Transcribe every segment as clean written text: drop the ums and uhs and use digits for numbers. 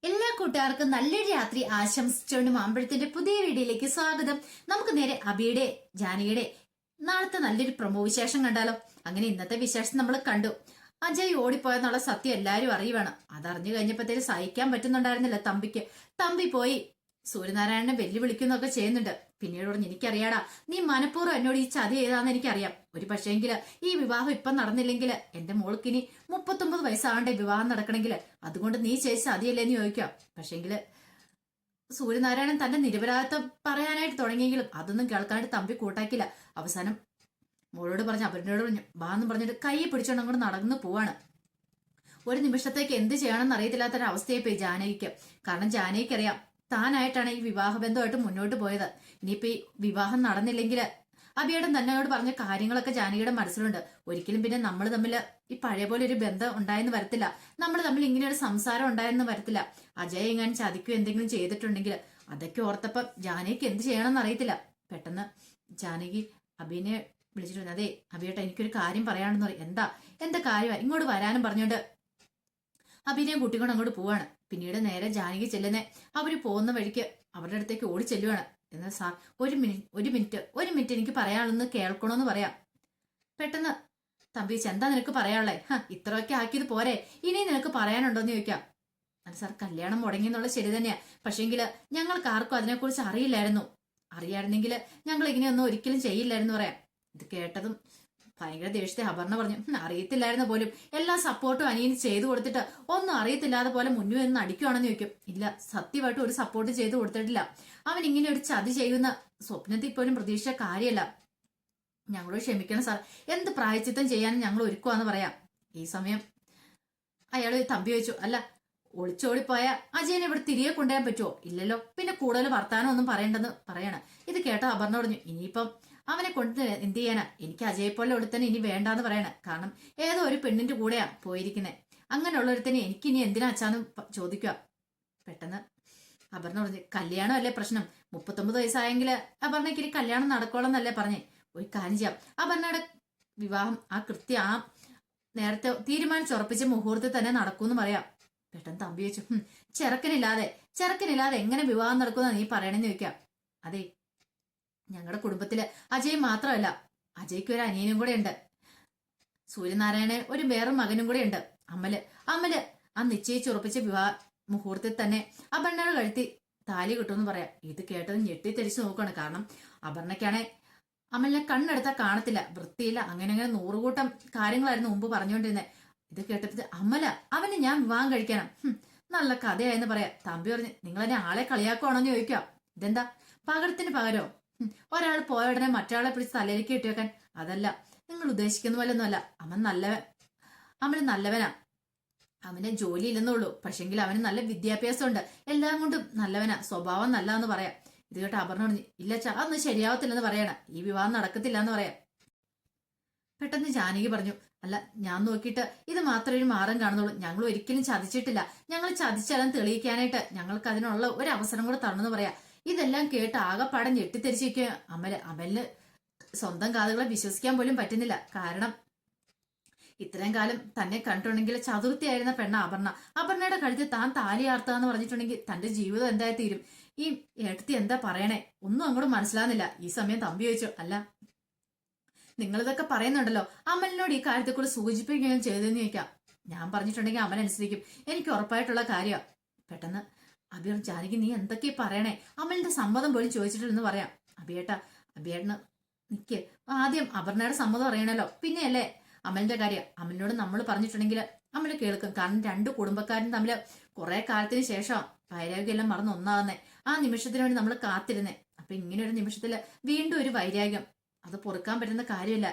എല്ലാ കൂട്ടുകാർക്കും നല്ലൊരു രാത്രി ആശംസിച്ചുകൊണ്ട് മാമ്പഴത്തിന്റെ പുതിയ വീഡിയോയിലേക്ക് സ്വാഗതം. നമുക്ക് നേരെ അബിയുടെ ജാനകിയുടെ നാളത്തെ നല്ലൊരു പ്രൊമോ വിശേഷം കണ്ടാലോ. അങ്ങനെ ഇന്നത്തെ വിശേഷം നമ്മൾ കണ്ടു. അജയ് ഓടിപ്പോയെന്നുള്ള സത്യം എല്ലാരും അറിയുവാണ്. അതറിഞ്ഞു കഴിഞ്ഞപ്പോഴത്തേക്ക് സഹിക്കാൻ പറ്റുന്നുണ്ടായിരുന്നില്ല തമ്പിക്ക്. തമ്പി പോയി സൂര്യനാരായണനെ വെല്ലുവിളിക്കുന്നൊക്കെ ചെയ്യുന്നുണ്ട്. പിന്നീട് പറഞ്ഞു, എനിക്കറിയാടാ, നീ മനഃപൂർവ്വം എന്നോട് ഈ ചതി ചെയ്താന്ന് എനിക്കറിയാം. ഒരു പക്ഷേങ്കില് ഈ വിവാഹം ഇപ്പം നടന്നില്ലെങ്കിൽ എന്റെ മോൾക്കിനി 39 വയസ്സാകണ്ടേ വിവാഹം നടക്കണമെങ്കിൽ. അതുകൊണ്ട് നീ ചെയ്ത ചതിയല്ലേന്ന് ചോദിക്കാം. പക്ഷേങ്കില് സൂര്യനാരായണൻ തന്റെ നിരപരാധിത്വം പറയാനായിട്ട് തുടങ്ങിയെങ്കിലും അതൊന്നും കേൾക്കാനായിട്ട് തമ്പി കൂട്ടാക്കില്ല. അവസാനം മോളോട് പറഞ്ഞു, അവരിനോട് പറഞ്ഞു ബാന്ന് പറഞ്ഞിട്ട് കൈ പിടിച്ചോണ്ട് അങ്ങോട്ട് നടന്നു പോവാണ്. ഒരു നിമിഷത്തേക്ക് എന്ത് ചെയ്യണമെന്ന് അറിയത്തില്ലാത്തൊരവസ്ഥയായി പോയി ജാനകിക്ക്. കാരണം ജാനകിക്കറിയാം താനായിട്ടാണ് ഈ വിവാഹബന്ധമായിട്ട് മുന്നോട്ട് പോയത്. ഇനിയിപ്പോ ഈ വിവാഹം നടന്നില്ലെങ്കിൽ അബിയേട്ടൻ തന്നോട് പറഞ്ഞ കാര്യങ്ങളൊക്കെ ജാനകിയുടെ മനസ്സിലുണ്ട്. ഒരിക്കലും പിന്നെ നമ്മൾ തമ്മിൽ ഈ പഴയ പോലെ ഒരു ബന്ധം ഉണ്ടായെന്ന് വരത്തില്ല. നമ്മൾ തമ്മിൽ ഇങ്ങനെ ഒരു സംസാരം ഉണ്ടായെന്ന് വരത്തില്ല. അജയ് എങ്ങാനും ചതിക്കുകയോ എന്തെങ്കിലും ചെയ്തിട്ടുണ്ടെങ്കിൽ അതൊക്കെ ഓർത്തപ്പം ജാനകിക്ക് എന്ത് ചെയ്യണമെന്ന് അറിയത്തില്ല. പെട്ടെന്ന് ജാനകി അബിനെ വിളിച്ചിട്ടുണ്ട്. അതെ അബിയേട്ട, എനിക്കൊരു കാര്യം പറയാണെന്ന് പറയും. എന്താ കാര്യമാണ്? ഇങ്ങോട്ട് വരാനും പറഞ്ഞോണ്ട് അഭിനയം കൂട്ടിക്കൊണ്ട് അങ്ങോട്ട് പോവാണ്. പിന്നീട് നേരെ ജാനകി ചെല്ലുന്നേ അവര് പോകുന്ന വഴിക്ക് അവരുടെ അടുത്തേക്ക് ഓടി ചെല്ലുവാണ്. എന്നാൽ സാർ ഒരു മിനിറ്റ് എനിക്ക് പറയാനുള്ളതെന്ന് കേൾക്കണമെന്ന് പറയാം. പെട്ടെന്ന് തമ്പി, എന്താ നിനക്ക് പറയാനുള്ളേ? ഇത്രയൊക്കെ ആക്കിയത് പോരെ, ഇനി നിനക്ക് പറയാനുണ്ടോന്ന് ചോദിക്കാം. അത് സാർ, കല്യാണം മുടങ്ങിയെന്നുള്ളത് ശരി തന്നെയാ. പക്ഷേങ്കില് ഞങ്ങൾക്ക് ആർക്കും അതിനെക്കുറിച്ച് അറിയില്ലായിരുന്നു. അറിയായിരുന്നെങ്കിൽ ഞങ്ങൾ ഇങ്ങനെയൊന്നും ഒരിക്കലും ചെയ്യില്ലായിരുന്നു പറയാം. ഇത് കേട്ടതും ഭയങ്കര ദേഷ്യത്തെ അപർണ പറഞ്ഞു, അറിയത്തില്ലായിരുന്ന പോലും എല്ലാ സപ്പോർട്ടും അനിയന് ചെയ്തു കൊടുത്തിട്ട് ഒന്നും അറിയത്തില്ലാതെ പോലെ മുന്നിൽ നിന്ന് അടിക്കുവാണെന്ന് ചോദിക്കും. ഇല്ല, സത്യമായിട്ട് ഒരു സപ്പോർട്ട് ചെയ്തു കൊടുത്തിട്ടില്ല. അവൻ ഇങ്ങനെ ഒരു ചതി ചെയ്യുന്ന സ്വപ്നത്തിൽ പോലും പ്രതീക്ഷിച്ച കാര്യമല്ല. ഞങ്ങളോട് ക്ഷമിക്കണം സാർ, എന്ത് പ്രായച്ചിത്തം ചെയ്യാനും ഞങ്ങൾ ഒരുക്കുവാന്ന് പറയാം. ഈ സമയം അയാൾ തമ്പി ചോദിച്ചു, അല്ല ഒളിച്ചോടിപ്പോയ അജയനെ ഇവിടെ തിരികെ കൊണ്ടുവരാൻ പറ്റുമോ? ഇല്ലല്ലോ. പിന്നെ കൂടുതൽ വർത്താനം ഒന്നും പറയണ്ടെന്ന് പറയണ. ഇത് കേട്ടോ അപർണ പറഞ്ഞു, ഇനിയിപ്പം അവനെ കൊണ്ട് എന്ത് ചെയ്യാനാ? എനിക്ക് അജയെ പോലെ ഒരുത്തന്നെ ഇനി വേണ്ടാന്ന് പറയണ. കാരണം ഏതോ ഒരു പെണ്ണിന്റെ കൂടെയാ പോയിരിക്കുന്നത്. അങ്ങനെയുള്ള ഒരുത്തന്നെ എനിക്കിനി എന്തിനാ അച്ഛാന്ന് ചോദിക്കുക. പെട്ടെന്ന് അപർണ പറഞ്ഞു, കല്യാണം അല്ലേ പ്രശ്നം. 39 വയസ്സായെങ്കിൽ അപർണയ്ക്ക് ഇനി കല്യാണം നടക്കോളന്നല്ലേ പറഞ്ഞേ. ഒരു കാര്യം ചെയ്യാം, അപർണയുടെ വിവാഹം ആ നേരത്തെ തീരുമാനിച്ചുറപ്പിച്ച മുഹൂർത്തത്തിൽ തന്നെ നടക്കൂന്ന് പറയാം. പെട്ടെന്ന് തമ്പി വെച്ചു, ചെറുക്കനില്ലാതെ എങ്ങനെ വിവാഹം നടക്കുന്ന നീ പറയണെന്ന് ചോദിക്കാം. അതെ, ഞങ്ങളുടെ കുടുംബത്തില് അജയ് മാത്രമല്ല, അജയ്ക്ക് ഒരു അനിയനും കൂടെ ഉണ്ട്. സൂര്യനാരായണൻ ഒരു വേറെ മകനും കൂടെ ഉണ്ട്, അമല്. ആ നിശ്ചയിച്ചുറപ്പിച്ച വിവാഹ മുഹൂർത്തത്തിൽ തന്നെ അപർണയുടെ കഴുത്തി താലി കിട്ടുമെന്ന് പറയാം. ഇത് കേട്ടത് ഞെട്ടിത്തെരിച്ച് നോക്കുകയാണ്. കാരണം അപർണയ്ക്കാണെ അമലിനെ കണ്ണെടുത്താൽ കാണത്തില്ല, വൃത്തിയില്ല, അങ്ങനെ 100 കൂട്ടം കാര്യങ്ങളായിരുന്നു മുമ്പ് പറഞ്ഞുകൊണ്ടിരുന്നത്. ഇത് കേട്ടത് അവന് ഞാൻ വിവാഹം കഴിക്കണം. നല്ല കഥയായെന്ന് പറയാം. തമ്പി പറഞ്ഞ്, നിങ്ങളെന്നെ ആളെ കളിയാക്കുവാണോന്ന് ചോദിക്കാം. ഇതെന്താ പകരത്തിന് പകരോ? ഒരാൾ പോയ ഉടനെ മറ്റൊരാളെ പിടിച്ച് തലയിലേക്ക് ഇട്ട് വെക്കാൻ? അതല്ല, നിങ്ങൾ ഉദ്ദേശിക്കുന്ന പോലെ ഒന്നുമല്ല. അവന് നല്ലവനാ. അവന് ജോലി ഇല്ലെന്നുള്ളൂ, പക്ഷെങ്കിൽ അവന് നല്ല വിദ്യാഭ്യാസം ഉണ്ട്, എല്ലാം കൊണ്ടും നല്ലവനാ, സ്വഭാവം നല്ലതെന്ന് പറയാം. ഇത് കേട്ട് അപർണ പറഞ്ഞു, ഇല്ല ചാ, അതൊന്നും ശരിയാവത്തില്ലെന്ന് പറയണം. ഈ വിവാഹം നടക്കത്തില്ല എന്ന് പറയാം. പെട്ടെന്ന് ജാനകി പറഞ്ഞു, അല്ല ഞാൻ നോക്കിയിട്ട് ഇത് മാത്രമേ ഒരു മാർഗം കാണുന്നുള്ളൂ. ഞങ്ങൾ ഒരിക്കലും ചതിച്ചിട്ടില്ല. ഞങ്ങൾ ചതിച്ചാലും തെളിയിക്കാനായിട്ട് ഞങ്ങൾക്ക് അതിനുള്ള ഒരു അവസരം കൂടെ തരണമെന്ന് പറയാം. ഇതെല്ലാം കേട്ട് ആകെപ്പാടെ ഞെട്ടിത്തെരിച്ചിരിക്കുക അമലിന് സ്വന്തം കാതുകളെ വിശ്വസിക്കാൻ പോലും പറ്റുന്നില്ല. കാരണം ഇത്രയും കാലം തന്നെ കണ്ടിട്ടുണ്ടെങ്കിൽ ചതുർത്ഥിയായിരുന്ന അപർണയുടെ കഴുത്തിൽ താൻ താലി ആർത്താന്ന് പറഞ്ഞിട്ടുണ്ടെങ്കിൽ തന്റെ ജീവിതം എന്തായി തീരും. ഈ ഏട്ടത്തി എന്താ പറയണേ? ഒന്നും അങ്ങോട്ട് മനസ്സിലാകുന്നില്ല. ഈ സമയം തമ്പി ചോദിച്ചു, അല്ല നിങ്ങളിതൊക്കെ പറയുന്നുണ്ടല്ലോ, അമലിനോട് ഈ കാര്യത്തെ കൂടെ സൂചിപ്പിക്കുകയും ചെയ്തെന്ന് ചോദിക്കാം. ഞാൻ പറഞ്ഞിട്ടുണ്ടെങ്കിൽ അമൽ അനുസരിക്കും, എനിക്ക് ഉറപ്പായിട്ടുള്ള കാര്യമാണ്. പെട്ടെന്ന് അബിയോട്, ജാനകി നീ എന്തൊക്കെയാ പറയണേ? അമലിന്റെ സമ്മതം പോലും ചോദിച്ചിട്ടില്ലെന്ന് പറയാം. അബിയേട്ടന് നിക്ക്, ആദ്യം അപർണയുടെ സമ്മതം അറിയണല്ലോ, പിന്നെയല്ലേ അമലിന്റെ കാര്യം. അമലിനോട് നമ്മൾ പറഞ്ഞിട്ടുണ്ടെങ്കിൽ അമല് കേൾക്കും. കാരണം 2 കുടുംബക്കാരും തമ്മിൽ കുറെ കാലത്തിന് ശേഷം വൈരാഗ്യം മറന്ന് ഒന്നാകുന്നേ. ആ നിമിഷത്തിന് വേണ്ടി നമ്മൾ കാത്തിരുന്നേ. അപ്പൊ ഇങ്ങനെ ഒരു നിമിഷത്തില് വീണ്ടും ഒരു വൈരാഗ്യം, അത് പൊറുക്കാൻ പറ്റുന്ന കാര്യമല്ല.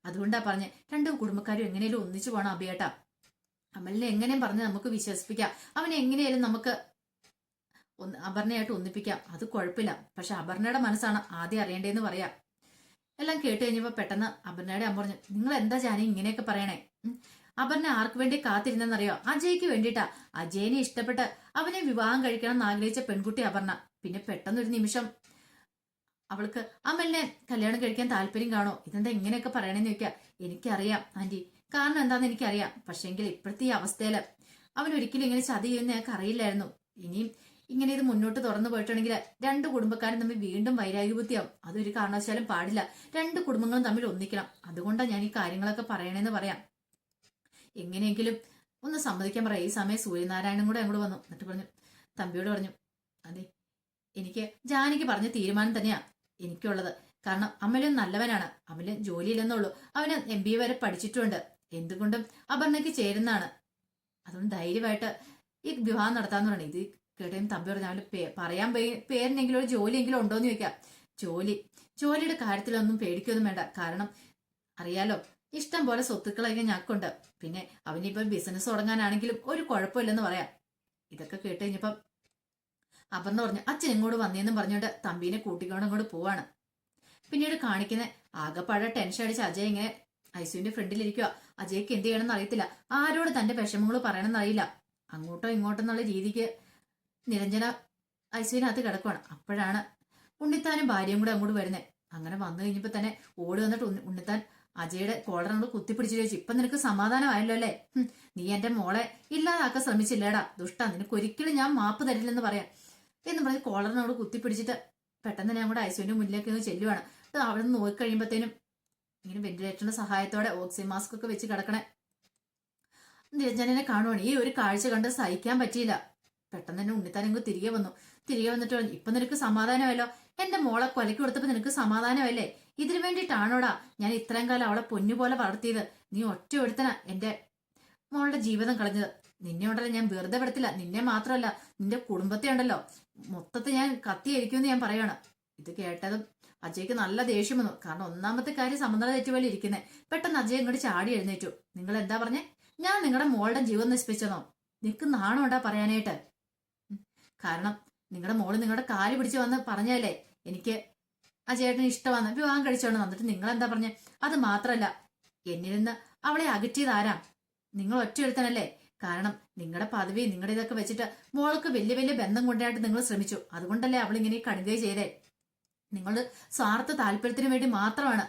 അതുകൊണ്ടാ പറഞ്ഞേ, 2 കുടുംബക്കാരും എങ്ങനെയാലും ഒന്നിച്ചു പോകണം അബിയേട്ട. അമലിനെ എങ്ങനെയും പറഞ്ഞ് നമുക്ക് വിശ്വസിപ്പിക്കാം. അവനെ എങ്ങനെയാലും നമുക്ക് അപർണയായിട്ട് ഒന്നിപ്പിക്കാം. അത് കുഴപ്പമില്ല. പക്ഷെ അപർണയുടെ മനസ്സാണ് ആദ്യം അറിയേണ്ടതെന്ന് പറയാം. എല്ലാം കേട്ട് കഴിഞ്ഞപ്പോ പെട്ടെന്ന് അപർണയുടെ അമ്മ പറഞ്ഞു, നിങ്ങൾ എന്താ ജാനി ഇങ്ങനെയൊക്കെ പറയണേ? അപർണ ആർക്ക് വേണ്ടി കാത്തിരുന്നെന്നറിയോ? അജയ്ക്ക് വേണ്ടിയിട്ടാ. അജയനെ ഇഷ്ടപ്പെട്ട് അവനെ വിവാഹം കഴിക്കണം എന്ന് ആഗ്രഹിച്ച പെൺകുട്ടി അപർണ. പിന്നെ പെട്ടെന്നൊരു നിമിഷം അവൾക്ക് അമലിനെ കല്യാണം കഴിക്കാൻ താല്പര്യം കാണോ? ഇതെന്താ ഇങ്ങനെയൊക്കെ പറയണെന്ന് ചോദിക്കാം. എനിക്കറിയാം ആന്റി, കാരണം എന്താന്ന് എനിക്കറിയാം. പക്ഷെങ്കിൽ ഇപ്പോഴത്തെ ഈ അവസ്ഥയില് അവൻ ഒരിക്കലും ഇങ്ങനെ ചതി ചെയ്യുന്ന ഞങ്ങൾക്ക് അറിയില്ലായിരുന്നു. ഇനിയും ഇങ്ങനെ ഇത് മുന്നോട്ട് തുറന്നു പോയിട്ടുണ്ടെങ്കിൽ രണ്ട് കുടുംബക്കാരും തമ്മിൽ വീണ്ടും വൈരാഗ്യബുദ്ധിയാവും. അതൊരു കാരണവശാലും പാടില്ല. രണ്ട് കുടുംബങ്ങളും തമ്മിൽ ഒന്നിക്കണം. അതുകൊണ്ടാണ് ഞാൻ ഈ കാര്യങ്ങളൊക്കെ പറയണേന്ന് പറയാം. എങ്ങനെയെങ്കിലും ഒന്ന് സമ്മതിക്കാൻ പറയാം. ഈ സമയം സൂര്യനാരായണൻ കൂടെ അങ്ങോട്ട് വന്നു. എന്നിട്ട് പറഞ്ഞു, തമ്പിയോട് പറഞ്ഞു, അതെ എനിക്ക് ജാനകി പറഞ്ഞ തീരുമാനം തന്നെയാ എനിക്കുള്ളത്. കാരണം അമലും നല്ലവനാണ്. അമല് ജോലിയില്ലെന്നുള്ളൂ, അവന് MBA വരെ പഠിച്ചിട്ടുണ്ട്. എന്തുകൊണ്ടും അപർണയ്ക്ക് ചേരുന്നതാണ്. അതുകൊണ്ട് ധൈര്യമായിട്ട് ഈ വിവാഹം നടത്താന്ന് പറഞ്ഞു. ഇത് കേട്ടയും തമ്പി പറഞ്ഞു, അവന് പറയാൻ പേരിനെങ്കിലും ഒരു ജോലിയെങ്കിലും ഉണ്ടോന്ന് ചോദിക്കാം. ജോലിയുടെ കാര്യത്തിലൊന്നും പേടിക്കൊന്നും വേണ്ട. കാരണം അറിയാലോ, ഇഷ്ടം പോലെ സ്വത്തുക്കളൊക്കെ ഞങ്ങൾക്കുണ്ട്. പിന്നെ അവനിപ്പോ ബിസിനസ് തുടങ്ങാനാണെങ്കിലും ഒരു കുഴപ്പമില്ലെന്ന് പറയാം. ഇതൊക്കെ കേട്ട് കഴിഞ്ഞപ്പം അപർണ പറഞ്ഞു, അച്ഛൻ ഇങ്ങോട്ട് വന്നേന്നും പറഞ്ഞുകൊണ്ട് തമ്പീനെ കൂട്ടിക്കൊണ്ട് അങ്ങോട്ട് പോവാണ്. പിന്നീട് കാണിക്കുന്ന ആകെപ്പാടെ ടെൻഷൻ അടിച്ച് അജയ് ഇങ്ങനെ ഐസുവിന്റെ ഫ്രണ്ടിലിരിക്കുക. അജയ്ക്ക് എന്ത് ചെയ്യണമെന്ന് അറിയത്തില്ല. ആരോട് തന്റെ വിഷമങ്ങൾ പറയണമെന്ന് അറിയില്ല. അങ്ങോട്ടോ ഇങ്ങോട്ടോ എന്നുള്ള രീതിക്ക് നിരഞ്ജന ഐസുവിനകത്ത് കിടക്കുവാണ്. അപ്പോഴാണ് ഉണ്ണിത്താനും ഭാര്യയും കൂടെ അങ്ങോട്ട് വരുന്നത്. അങ്ങനെ വന്നു കഴിഞ്ഞപ്പോ തന്നെ ഓടി വന്നിട്ട് ഉണ്ണിത്താൻ അജയുടെ കോളർ അങ്ങോട്ട് കുത്തിപ്പിടിച്ചു ചോദിച്ചു, ഇപ്പൊ നിനക്ക് സമാധാനമായല്ലോ അല്ലേ? നീ എന്റെ മോളെ ഇല്ലാതാക്കാൻ ശ്രമിച്ചില്ലേടാ ദുഷ്ട, നിനക്ക് ഒരിക്കലും ഞാൻ മാപ്പ് തരില്ലെന്ന് പറയാം എന്ന് പറഞ്ഞ് കോളറിനോട് കുത്തിപ്പിടിച്ചിട്ട് പെട്ടെന്ന് തന്നെ അങ്ങോട്ട് ഐസുവിന്റെ മുന്നിലേക്ക് ഒന്ന് ചെല്ലുവാണ്. അവിടെ നിന്ന് നോക്കിക്കഴിയുമ്പോഴത്തേനും ഇങ്ങനെ വെന്റിലേറ്ററിന്റെ സഹായത്തോടെ ഓക്സിജൻ മാസ്ക് ഒക്കെ വെച്ച് കിടക്കണേ നിരഞ്ജനെ കാണുവാണ്. ഈ ഒരു കാഴ്ച കണ്ട് സഹിക്കാൻ പറ്റിയില്ല. പെട്ടെന്ന് തന്നെ ഉണ്ണിത്താനെങ്കിൽ തിരികെ വന്നിട്ട് പറഞ്ഞു, ഇപ്പൊ നിനക്ക് സമാധാനമല്ലോ? എന്റെ മോളെ കൊലയ്ക്ക് കൊടുത്തപ്പോ നിനക്ക് സമാധാനമല്ലേ? ഇതിനു വേണ്ടിയിട്ടാണോടാ ഞാൻ ഇത്രയും കാലം അവളെ പൊന്നുപോലെ വളർത്തിയത്? നീ ഒറ്റ ഒരുത്തനാ എന്റെ മോളുടെ ജീവിതം കളഞ്ഞത്. നിന്നെ ഉണ്ടല്ലോ ഞാൻ വെറുതെ വിടത്തില്ല. നിന്നെ മാത്രമല്ല, നിന്റെ കുടുംബത്തെ ഉണ്ടല്ലോ മൊത്തത്തിൽ ഞാൻ കത്തിയായിരിക്കുമെന്ന് ഞാൻ പറയാണ്. ഇത് കേട്ടതും അജയ്ക്ക് നല്ല ദേഷ്യം വന്നു. കാരണം ഒന്നാമത്തെ കാര്യം സമനില തെറ്റുപോലെ ഇരിക്കുന്നേ. പെട്ടെന്ന് അജയ് ഇങ്ങോട്ട് ചാടി എഴുന്നേറ്റു. നിങ്ങൾ എന്താ പറഞ്ഞേ? ഞാൻ നിങ്ങളുടെ മോളുടെ ജീവൻ നശിപ്പിച്ചെന്നോ? നിനക്ക് നാണം ഉണ്ടാ പറയാനായിട്ട്? കാരണം നിങ്ങളുടെ മോള് നിങ്ങളുടെ കാല് പിടിച്ച് വന്ന് പറഞ്ഞല്ലേ എനിക്ക് ആ ചേട്ടന് ഇഷ്ടമാണ്, വിവാഹം കഴിച്ചോണ്ട്. വന്നിട്ട് നിങ്ങൾ എന്താ പറഞ്ഞേ? അത് മാത്രല്ല, എന്നിൽ നിന്ന് അവളെ അകറ്റിയത് ആരാ? നിങ്ങൾ ഒറ്റ ഒരുത്തനല്ലേ? കാരണം നിങ്ങളുടെ പദവി നിങ്ങളുടെ ഇതൊക്കെ വെച്ചിട്ട് മോൾക്ക് വലിയ വലിയ ബന്ധം കൊണ്ടായിട്ട് നിങ്ങൾ ശ്രമിച്ചു. അതുകൊണ്ടല്ലേ അവളിങ്ങനെ കടുകയും ചെയ്തേ. നിങ്ങൾ സ്വാർത്ഥ താല്പര്യത്തിന് വേണ്ടി മാത്രമാണ്.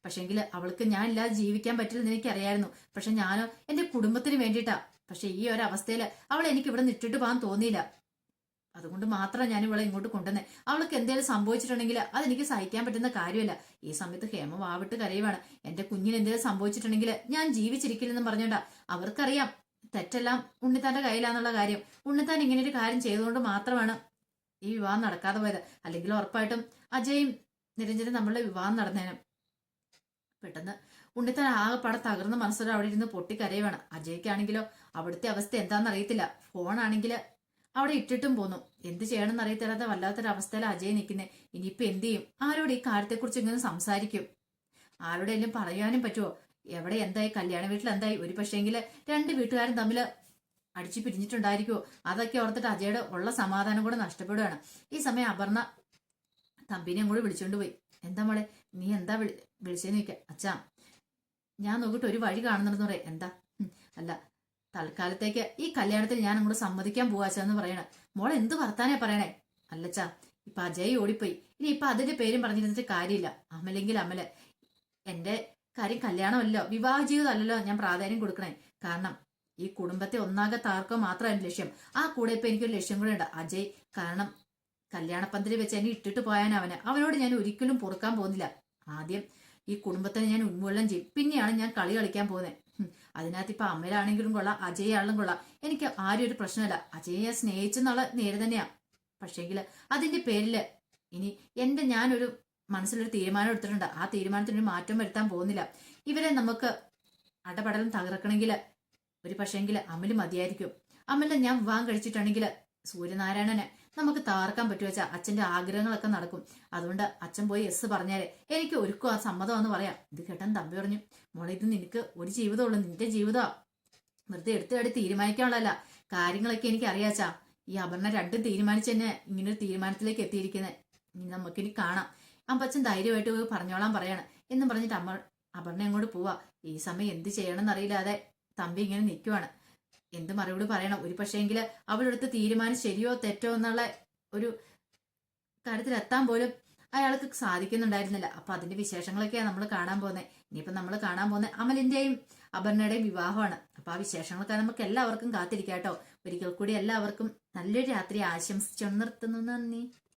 പക്ഷെങ്കിൽ അവൾക്ക് ഞാൻ ഇല്ലാതെ ജീവിക്കാൻ പറ്റില്ലെന്ന് എനിക്കറിയായിരുന്നു. പക്ഷെ ഞാനോ എന്റെ കുടുംബത്തിന് വേണ്ടിയിട്ടാ. പക്ഷെ ഈ ഒരു അവസ്ഥയിൽ അവൾ എനിക്ക് ഇവിടെ നിട്ടിട്ട് പോകാൻ തോന്നിയില്ല. അതുകൊണ്ട് മാത്രം ഞാൻ ഇവളെ ഇങ്ങോട്ട് കൊണ്ടുവന്നേ. അവൾക്ക് എന്തെങ്കിലും സംഭവിച്ചിട്ടുണ്ടെങ്കിൽ അതെനിക്ക് സഹിക്കാൻ പറ്റുന്ന കാര്യമല്ല. ഈ സമയത്ത് ഹേമ വാവിട്ട് കരയുവാണ്. എന്റെ കുഞ്ഞിന് എന്തെങ്കിലും സംഭവിച്ചിട്ടുണ്ടെങ്കിൽ ഞാൻ ജീവിച്ചിരിക്കില്ലെന്നും പറഞ്ഞോണ്ടാ. അവർക്കറിയാം തെറ്റെല്ലാം ഉണ്ണിത്താന്റെ കയ്യിലാന്നുള്ള കാര്യം. ഉണ്ണിത്താൻ ഇങ്ങനെ ഒരു കാര്യം ചെയ്തുകൊണ്ട് മാത്രമാണ് ഈ വിവാഹം നടക്കാതെ പോയത്. അല്ലെങ്കിൽ ഉറപ്പായിട്ടും അജയും നിരഞ്ജനും നമ്മളുടെ വിവാഹം നടന്നേനും. പെട്ടെന്ന് ഉണ്ണിത്താൻ ആകെപ്പാടെ തകർന്ന മനസ്സോടെ അവിടെ ഇരുന്ന് പൊട്ടിക്കരയുവാണ്. അജയ്ക്കാണെങ്കിലോ അവിടുത്തെ അവസ്ഥ എന്താണെന്ന് അറിയത്തില്ല. ഫോണാണെങ്കിൽ അവിടെ ഇട്ടിട്ടും പോന്നു. എന്ത് ചെയ്യണമെന്ന് അറിയത്തില്ലാത്ത വല്ലാത്തൊരവസ്ഥയിൽ അജയ് നിൽക്കുന്നത്. ഇനിയിപ്പോ എന്ത് ചെയ്യും? ആരോട് ഈ കാര്യത്തെക്കുറിച്ച് ഇങ്ങനെ സംസാരിക്കും? ആരോടെങ്കിലും പറയാനും പറ്റുമോ? എവിടെ എന്തായി? കല്യാണ വീട്ടിൽ എന്തായി? ഒരു പക്ഷേങ്കിൽ രണ്ട് വീട്ടുകാരും തമ്മിൽ അടിച്ചു പിരിഞ്ഞിട്ടുണ്ടായിരിക്കുമോ? അതൊക്കെ ഓർത്തിട്ട് അജയുടെ ഉള്ള സമാധാനം കൂടെ നഷ്ടപ്പെടുകയാണ്. ഈ സമയം അപർണ തമ്പിനെ കൂടെ വിളിച്ചോണ്ട് പോയി. എന്താ മോളെ നീ എന്താ വിളിച്ചേന്ന് ചോദിക്കാം. അച്ഛാ ഞാൻ നോക്കിയിട്ട് ഒരു വഴി കാണുന്നുണ്ടെന്ന് പറയാം. എന്താ? അല്ല തൽക്കാലത്തേക്ക് ഈ കല്യാണത്തിൽ ഞാൻ അങ്ങോട്ട് സമ്മതിക്കാൻ പോവാച്ചാന്ന് പറയണേ. മോളെ എന്ത് വർത്താനാ പറയണേ? അല്ലച്ചാ ഇപ്പൊ അജയ് ഓടിപ്പോയി. ഇനി ഇപ്പൊ അതിന്റെ പേരും പറഞ്ഞിരുന്നിട്ട് കാര്യമില്ല. അമലെങ്കിൽ അമല്. എന്റെ കാര്യം കല്യാണമല്ലോ വിവാഹ ജീവിതം അല്ലല്ലോ ഞാൻ പ്രാധാന്യം കൊടുക്കണേ. കാരണം ഈ കുടുംബത്തെ ഒന്നാകെ താർക്കുക മാത്രമാണ് ലക്ഷ്യം. ആ കൂടെ ഇപ്പൊ എനിക്കൊരു ലക്ഷ്യം കൂടെ ഉണ്ട് അജയ്. കാരണം കല്യാണപ്പന്തലിൽ വെച്ച് എന്നെ ഇട്ടിട്ട് പോയാൻ അവനോട് ഞാൻ ഒരിക്കലും പൊറുക്കാൻ പോകുന്നില്ല. ആദ്യം ഈ കുടുംബത്തിനെ ഞാൻ ഉന്മൂലനം ചെയ്യും, പിന്നെയാണ് ഞാൻ കളി കളിക്കാൻ പോകുന്നത്. അതിനകത്ത് ഇപ്പൊ അമ്മയിലാണെങ്കിലും കൊള്ളാം അജയ് ആണെങ്കിലും കൊള്ളാം, എനിക്ക് ആരും ഒരു പ്രശ്നമല്ല. അജയെ സ്നേഹിച്ചെന്നുള്ള നേരെ തന്നെയാ. പക്ഷേങ്കിൽ അതിന്റെ പേരില് ഇനി ഞാനൊരു മനസ്സിലൊരു തീരുമാനം എടുത്തിട്ടുണ്ട്. ആ തീരുമാനത്തിന് ഒരു മാറ്റം വരുത്താൻ പോകുന്നില്ല. ഇവരെ നമുക്ക് അടപടലം തകർക്കണമെങ്കിൽ ഒരു പക്ഷേങ്കിൽ അമല് മതിയായിരിക്കും. അമലിനെ ഞാൻ വിവാഹം കഴിച്ചിട്ടാണെങ്കിൽ സൂര്യനാരായണനെ നമുക്ക് താർക്കാൻ പറ്റുക വെച്ചാൽ അച്ഛന്റെ ആഗ്രഹങ്ങളൊക്കെ നടക്കും. അതുകൊണ്ട് അച്ഛൻ പോയി എസ് പറഞ്ഞാലേ എനിക്ക് ഒരുക്കും ആ സമ്മതമാണെന്ന് പറയാം. ഇത് കേട്ടാൻ തമ്പി പറഞ്ഞു, മോളെ ഇത് നിനക്ക് ഒരു ജീവിതമുള്ളൂ, നിന്റെ ജീവിതമാ. വെറുതെ എടുത്തുകാടി തീരുമാനിക്കാനുള്ളതല്ല. കാര്യങ്ങളൊക്കെ എനിക്ക് അറിയാച്ചാ. ഈ അപർണ രണ്ടും തീരുമാനിച്ച് തന്നെ ഇങ്ങനൊരു തീരുമാനത്തിലേക്ക് എത്തിയിരിക്കുന്നത്. ഇനി നമുക്കിനി കാണാം. അപ്പച്ചൻ ധൈര്യമായിട്ട് പോയി പറഞ്ഞോളാൻ പറയാണ് എന്നും പറഞ്ഞിട്ട് അപർണ അങ്ങോട്ട് പോവാ. ഈ സമയം എന്ത് ചെയ്യണമെന്ന് അറിയില്ലാതെ തമ്പി ഇങ്ങനെ നിൽക്കുവാണ്. എന്ത് മറുപടി പറയണം? ഒരു പക്ഷേങ്കിൽ അവളെടുത്ത് തീരുമാനം ശരിയോ തെറ്റോ എന്നുള്ള ഒരു കാര്യത്തിൽ എത്താൻ പോലും അയാൾക്ക് സാധിക്കുന്നുണ്ടായിരുന്നില്ല. അപ്പൊ അതിന്റെ വിശേഷങ്ങളൊക്കെയാണ് നമ്മൾ കാണാൻ പോകുന്നത്. ഇനിയിപ്പോ നമ്മൾ കാണാൻ പോകുന്നത് അമലിന്റെയും അപർണയുടെയും വിവാഹമാണ്. അപ്പൊ ആ വിശേഷങ്ങളൊക്കെ നമുക്ക് എല്ലാവർക്കും കാത്തിരിക്കാട്ടോ. ഒരിക്കൽ കൂടി എല്ലാവർക്കും നല്ലൊരു രാത്രി ആശംസിച്ചു നിർത്തുന്നു. നന്ദി.